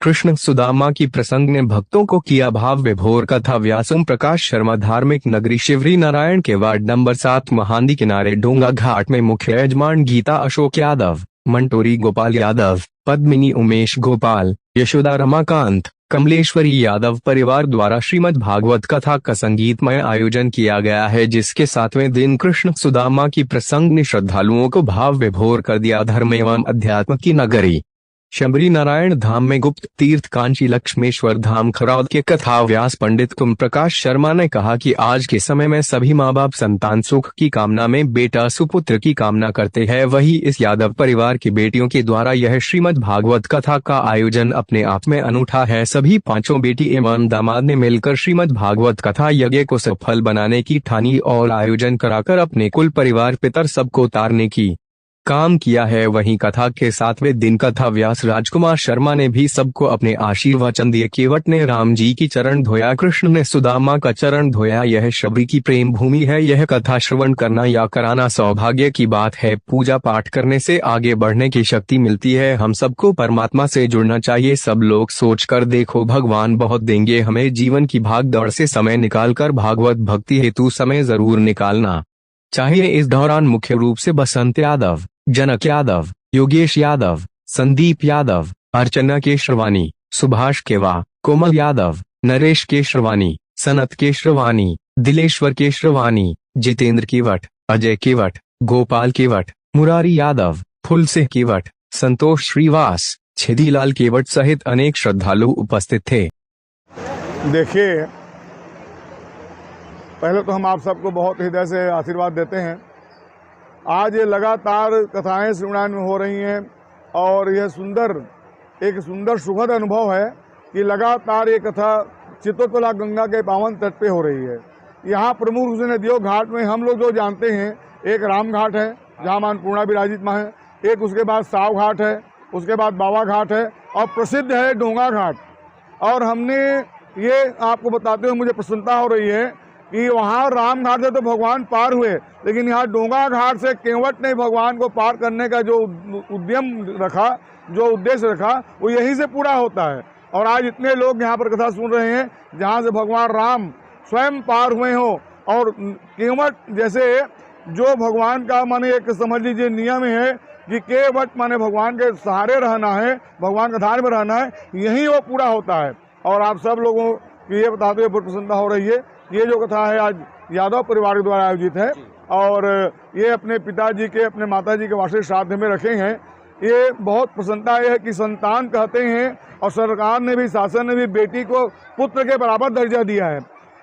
कृष्ण सुदामा की प्रसंग ने भक्तों को किया भाव विभोर। कथा व्यासम प्रकाश शर्मा। धार्मिक नगरी शिवरी नारायण के वार्ड नंबर 7 महांदी किनारे डोंगा घाट में मुख्य यजमान गीता अशोक यादव, मंटोरी गोपाल यादव, पद्मिनी उमेश गोपाल, यशोदा रमाकांत, कमलेश्वरी यादव परिवार द्वारा श्रीमद् भागवत कथा का संगीतमय आयोजन किया गया है, जिसके 7वें दिन कृष्ण सुदामा की प्रसंग ने श्रद्धालुओं को भाव विभोर कर दिया। धर्म एवं अध्यात्म की नगरी शबरी नारायण धाम में गुप्त तीर्थ कांची लक्ष्मेश्वर धाम खरौद के कथा व्यास पंडित कुम प्रकाश शर्मा ने कहा कि आज के समय में सभी माँ बाप संतान सुख की कामना में बेटा सुपुत्र की कामना करते हैं। वही इस यादव परिवार की बेटियों के द्वारा यह श्रीमद् भागवत कथा का आयोजन अपने आप में अनूठा है। सभी पांचों बेटी एवं दामाद ने मिलकर श्रीमद् भागवत कथा यज्ञ को सफल बनाने की ठानी और आयोजन कराकर अपने कुल परिवार पितर सबको उतारने की काम किया है। वहीं कथा के 7वें दिन कथा व्यास राजकुमार शर्मा ने भी सबको अपने आशीर्वचन दिए। केवट ने राम जी की चरण धोया, कृष्ण ने सुदामा का चरण धोया। यह शबरी की प्रेम भूमि है। यह कथा श्रवण करना या कराना सौभाग्य की बात है। पूजा पाठ करने से आगे बढ़ने की शक्ति मिलती है। हम सबको परमात्मा से जुड़ना चाहिए। सब लोग सोच कर देखो, भगवान बहुत देंगे हमें। जीवन की भाग दौड़ से समय निकालकर भागवत भक्ति हेतु समय जरूर निकालना चाहिए। इस दौरान मुख्य रूप से बसंत यादव, जनक यादव, योगेश यादव, संदीप यादव, अर्चना केशरवानी, सुभाष केवा, कोमल यादव, नरेश केशरवानी, सनत केशरवानी, दिलेश्वर केशरवानी, जितेंद्र केवट, अजय केवट, गोपाल केवट, मुरारी यादव, फुलसिंह केवट, संतोष श्रीवास, छिदीलाल केवट सहित अनेक श्रद्धालु उपस्थित थे। देखिए, पहले तो हम आप सबको बहुत हृदय से आशीर्वाद देते हैं। आज ये लगातार कथाएं श्रीनारायण में हो रही हैं और यह एक सुंदर सुखद अनुभव है कि लगातार ये कथा चित्तोत्पला गंगा के पावन तट पे हो रही है। यहाँ प्रमुख रूप से नदियों घाट में हम लोग जो जानते हैं, एक राम घाट है जहाँ मां अन्नपूर्णा विराजित मां है, एक उसके बाद साव घाट है, उसके बाद बाबा घाट है और प्रसिद्ध है डोंगा घाट। और हमने ये आपको बताते हुए मुझे प्रसन्नता हो रही है कि वहाँ राम घाट से तो भगवान पार हुए, लेकिन यहाँ डोंगा घाट से केवट ने भगवान को पार करने का जो उद्यम रखा, जो उद्देश्य रखा, वो यहीं से पूरा होता है। और आज इतने लोग यहाँ पर कथा सुन रहे हैं जहाँ से भगवान राम स्वयं पार हुए हों। और केवट जैसे जो भगवान का माने एक समझ लीजिए नियम है कि केवट माने भगवान के सहारे रहना है, भगवान का धार में रहना है, यहीं वो पूरा होता है। और आप सब लोगों की ये बताते हुए बहुत प्रसन्नता हो रही है। ये जो कथा है आज यादव परिवार के द्वारा आयोजित है और ये अपने पिताजी के, अपने माताजी के वार्षिक श्राद्ध में रखे हैं। ये बहुत प्रसन्नता है कि संतान कहते हैं और सरकार ने भी, शासन ने भी बेटी को पुत्र के बराबर दर्जा दिया है।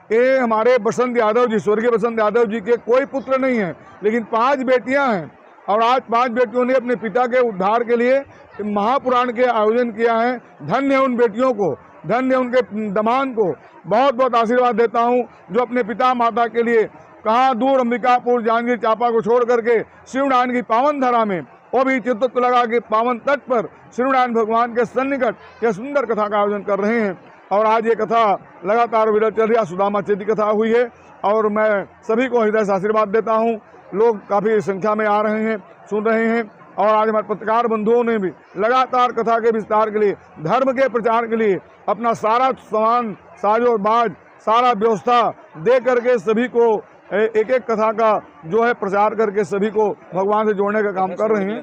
ये हमारे बसंत यादव जी, स्वर्गीय बसंत यादव जी के कोई पुत्र नहीं है, लेकिन 5 बेटियां हैं और आज 5 बेटियों ने अपने पिता के उद्धार के लिए महापुराण के आयोजन किया है। धन्य है उन बेटियों को, धन्य उनके दमान को। बहुत बहुत आशीर्वाद देता हूं जो अपने पिता माता के लिए कहाँ दूर अंबिकापुर जांजगीर चांपा को छोड़ करके शिवनारायण की पावन धरा में, वो भी चित्तोत्पला के पावन तट पर शिवनारायण भगवान के सन्निकट यह सुंदर कथा का आयोजन कर रहे हैं। और आज ये कथा लगातार विरल चल रही है। सुदामा चेती कथा हुई है और मैं सभी को हृदय से आशीर्वाद देता हूँ। लोग काफ़ी संख्या में आ रहे हैं, सुन रहे हैं। और आज हमारे पत्रकार बंधुओं ने भी लगातार कथा के विस्तार के लिए, धर्म के प्रचार के लिए अपना सारा सामान, साजो बाज, सारा व्यवस्था दे करके सभी को एक एक कथा का जो है प्रचार करके सभी को भगवान से जोड़ने का काम कर रहे हैं।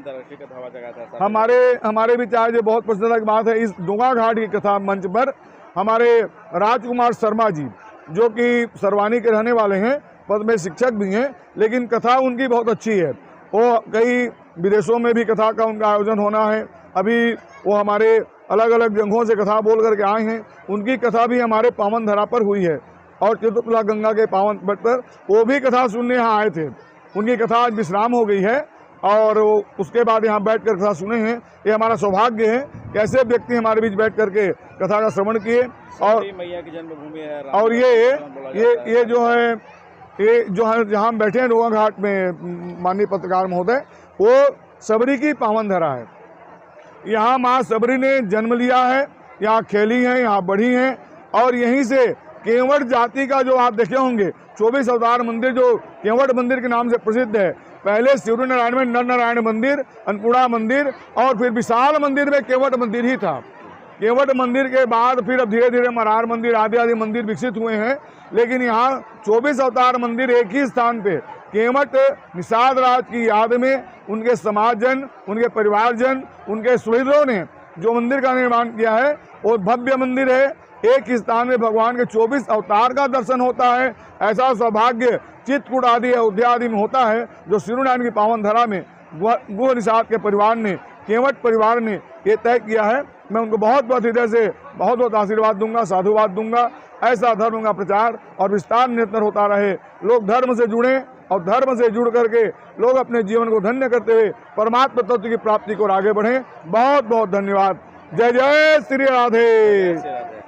हमारे विचार ये बहुत प्रसन्नता की बात है। इस डोंगा घाट की कथा मंच पर हमारे राजकुमार शर्मा जी, जो कि सरवानी के रहने वाले हैं, पद में शिक्षक भी हैं, लेकिन कथा उनकी बहुत अच्छी है। वो कई विदेशों में भी कथा का उनका आयोजन होना है। अभी वो हमारे अलग अलग जगहों से कथा बोल करके आए हैं। उनकी कथा भी हमारे पावन धरा पर हुई है और चित्तोत्पला गंगा के पावन तट पर वो भी कथा सुनने यहाँ आए थे। उनकी कथा आज विश्राम हो गई है और उसके बाद यहाँ बैठ कर कथा सुने हैं। ये हमारा सौभाग्य है कि ऐसे व्यक्ति हमारे बीच बैठ करके कथा का श्रवण किए। और मैया की जन्मभूमि है और ये जो है जहाँ हम बैठे हैं डोंगा घाट में, माननीय पत्रकार महोदय, वो सबरी की पावन धरा है। यहाँ माँ सबरी ने जन्म लिया है, यहाँ खेली हैं, यहाँ बढ़ी हैं और यहीं से केवट जाति का जो आप देखे होंगे 24 अवतार मंदिर जो केवट मंदिर के नाम से प्रसिद्ध है। पहले शिवरी नारायण में नर नारायण मंदिर, अन्नपूर्णा मंदिर और फिर विशाल मंदिर में केवट मंदिर ही था। केवट मंदिर के बाद फिर अब धीरे धीरे मरार मंदिर आदि आदि मंदिर विकसित हुए हैं, लेकिन यहाँ 24 अवतार मंदिर एक ही स्थान पे केवट निषाद राज की याद में उनके समाजजन, उनके परिवारजन, उनके सुहृदों ने जो मंदिर का निर्माण किया है वो भव्य मंदिर है। एक ही स्थान में भगवान के 24 अवतार का दर्शन होता है। ऐसा सौभाग्य चित्रकूट आदि अयोध्या आदि में होता है, जो शिरोनारायण की पावन धरा में गुह निषाद के परिवार ने, केवट परिवार ने ये तय किया है। मैं उनको बहुत बहुत हृदय से बहुत बहुत आशीर्वाद दूंगा, साधुवाद दूंगा। ऐसा धर्म का प्रचार और विस्तार निरंतर होता रहे। लोग धर्म से जुड़ें और धर्म से जुड़ करके लोग अपने जीवन को धन्य करते हुए परमात्मा तत्व की प्राप्ति को आगे बढ़ें। बहुत बहुत धन्यवाद। जय जय श्री राधे।